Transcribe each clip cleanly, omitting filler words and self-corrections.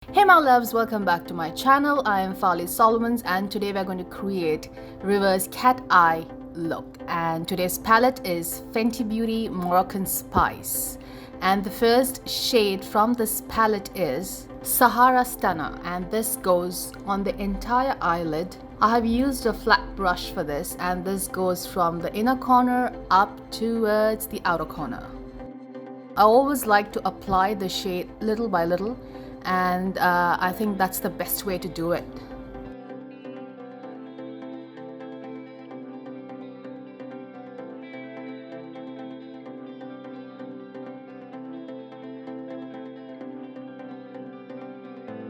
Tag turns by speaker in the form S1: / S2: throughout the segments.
S1: Hey my loves, welcome back to my channel. I am FARLIE Solomons and today we're going to create reverse cat eye look. And today's palette is Fenty Beauty Moroccan Spice. And the first shade from this palette is Sahara Stunner, and this goes on the entire eyelid. I have used a flat brush for this, and this goes from the inner corner up towards the outer corner. I always like to apply the shade little by little, and I think that's the best way to do it.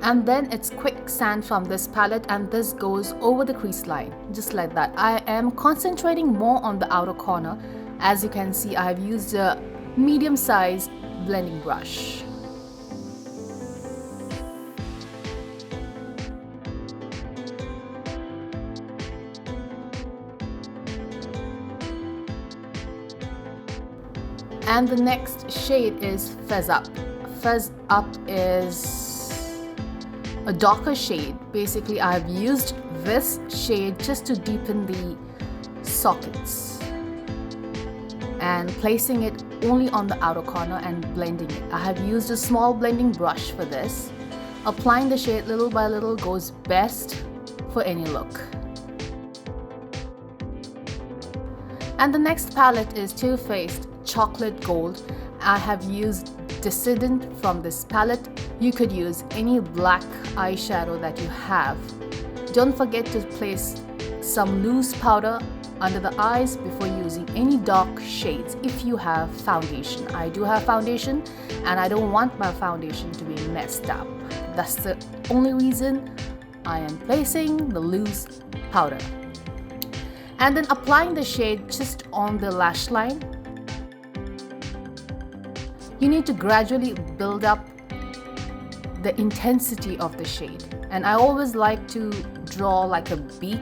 S1: And then it's quick sand from this palette, and this goes over the crease line just like that. I am concentrating more on the outer corner. As you can see, I have used a medium-sized blending brush. And the next shade is Fuzz Up. Fuzz Up is a darker shade. Basically, I've used this shade just to deepen the sockets and placing it only on the outer corner and blending it. I have used a small blending brush for this. Applying the shade little by little goes best for any look. And the next palette is Too Faced Chocolate Gold. I have used Dissident from this palette. You could use any black eyeshadow that you have. Don't forget to place some loose powder under the eyes before using any dark shades if you have foundation. I do have foundation and I don't want my foundation to be messed up. That's the only reason I am placing the loose powder. And then applying the shade just on the lash line. You need to gradually build up the intensity of the shade. And I always like to draw like a beak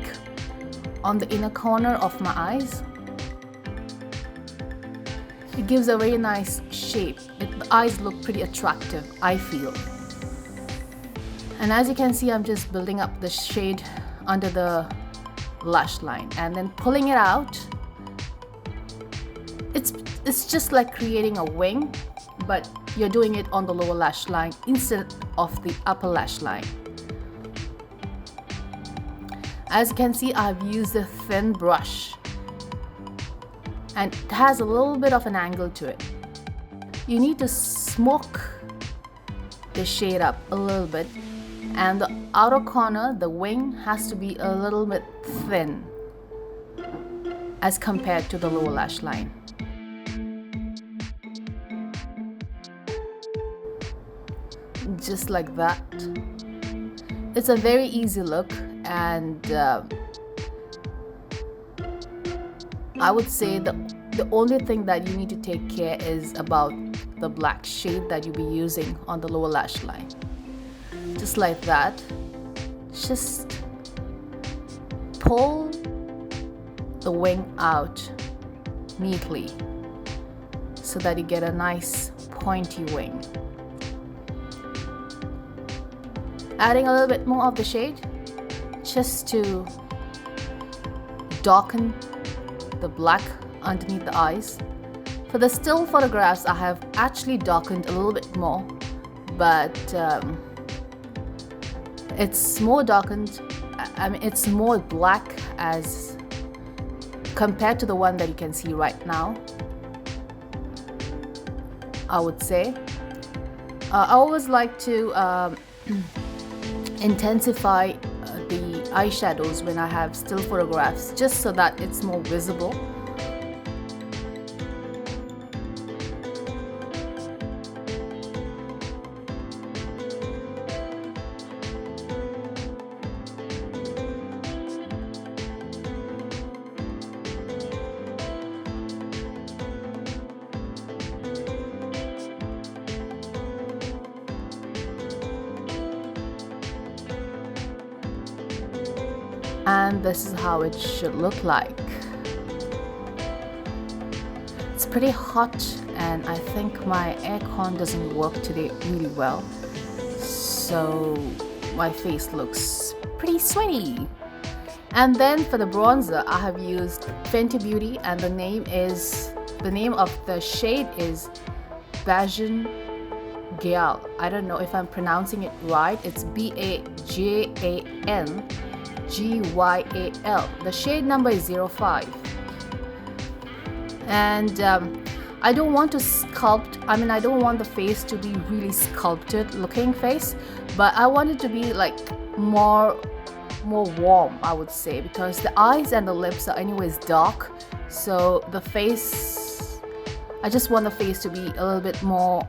S1: on the inner corner of my eyes. It gives a very nice shape. The eyes look pretty attractive, I feel. And as you can see, I'm just building up the shade under the lash line and then pulling it out. It's just like creating a wing, but you're doing it on the lower lash line instead of the upper lash line. As you can see, I've used a thin brush and it has a little bit of an angle to it. You need to smoke the shade up a little bit, and the outer corner, the wing, has to be a little bit thin as compared to the lower lash line. Just like that. It's a very easy look, and I would say the only thing that you need to take care is about the black shade that you'll be using on the lower lash line. Just like that. Just pull the wing out neatly so that you get a nice pointy wing. Adding a little bit more of the shade just to darken the black underneath the eyes. For the still photographs, I have actually darkened a little bit more, but it's more darkened. I mean, it's more black as compared to the one that you can see right now, I would say. I always like to intensify the eyeshadows when I have still photographs, just so that it's more visible. And this is how it should look like. It's pretty hot and I think my aircon doesn't work today really well. so my face looks pretty sweaty. And then for the bronzer, I have used Fenty Beauty, and the name of the shade is Basin. I don't know if I'm pronouncing it right. It's BAJANGYAL. The shade number is 05. And I don't want to sculpt, I don't want the face to be really sculpted looking face, but I want it to be like more warm, I would say, because the eyes and the lips are anyways dark. So the face, I just want the face to be a little bit more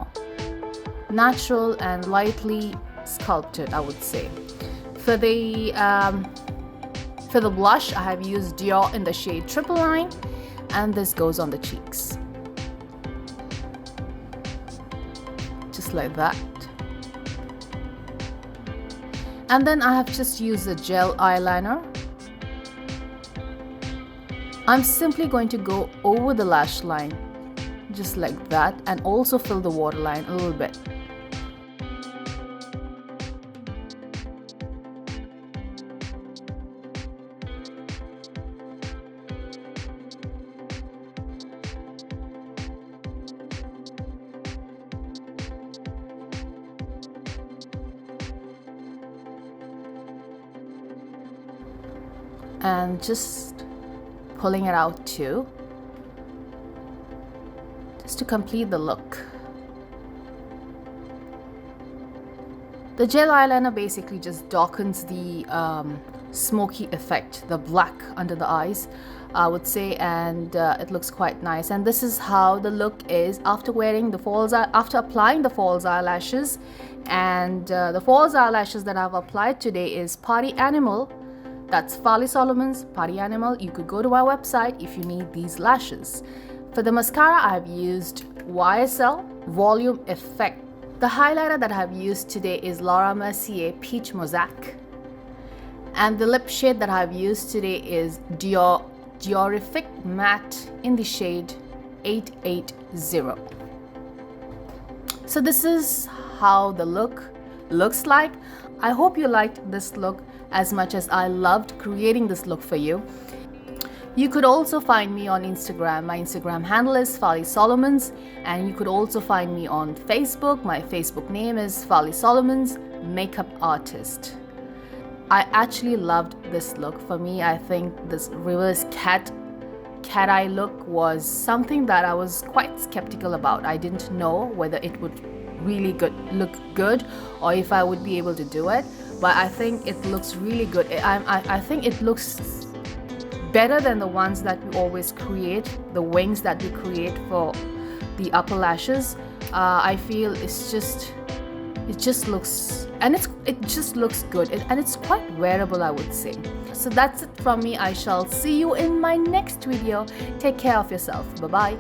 S1: natural and lightly sculpted, I would say. For the blush, I have used Dior in the shade 999, and this goes on the cheeks. Just like that. And then I have just used a gel eyeliner. I'm simply going to go over the lash line, just like that, and also fill the waterline a little bit. And just pulling it out too, just to complete the look. The gel eyeliner basically just darkens the smoky effect, the black under the eyes, I would say, and it looks quite nice. And this is how the look is after applying the false eyelashes. And the false eyelashes that I've applied today is Party Animal. That's Farley Solomon's Party Animal. You could go to our website if you need these lashes. For the mascara, I've used YSL Volume Effect. The highlighter that I've used today is Laura Mercier Peach Mosaic. And the lip shade that I've used today is Diorific Matte in the shade 880. So this is how the look looks like. I hope you liked this look as much as I loved creating this look for you. You could also find me on Instagram. My Instagram handle is Farley Solomons, and you could also find me on Facebook. My Facebook name is Farley Solomons Makeup Artist. I actually loved this look. For me, I think this reverse cat eye look was something that I was quite skeptical about. I didn't know whether it would really look good or if I would be able to do it, but I think it looks really good. I think it looks better than the ones that we always create, the wings that we create for the upper lashes. I feel it just looks good, and it's quite wearable, I would say. So that's it from me. I shall see you in my next video. Take care of yourself. Bye bye.